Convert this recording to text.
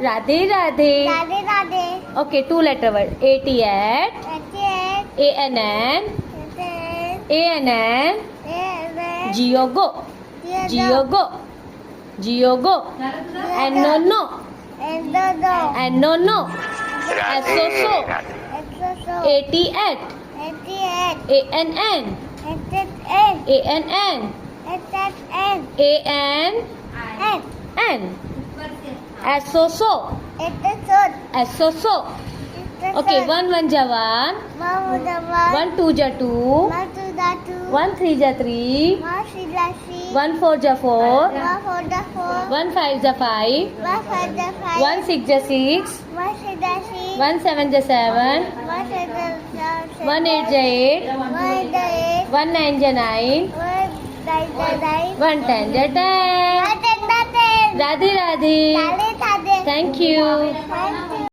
Radhe Radhe. Radhe Radhe. Okay, two letter word. ATH. 88. ANN. 88. ANN. 88. Giogo. Giogo. Giogo. And no no. Endodo. And no no. Asoso. Exoso. ATH. 88. ANN. 88. ANN. 88. ANN. Asoso. 88. Asoso. Okay, 1 1 ja 1. 1 2 ja 2. 1 3 ja 3. 1 4 ja 4. 1 5 ja 5. 1 6 ja 6. 1 7 ja 7. 1 8 ja 8. 1 9 ja 9. 1 10 ja 10. Radhe Radhe. Thank you.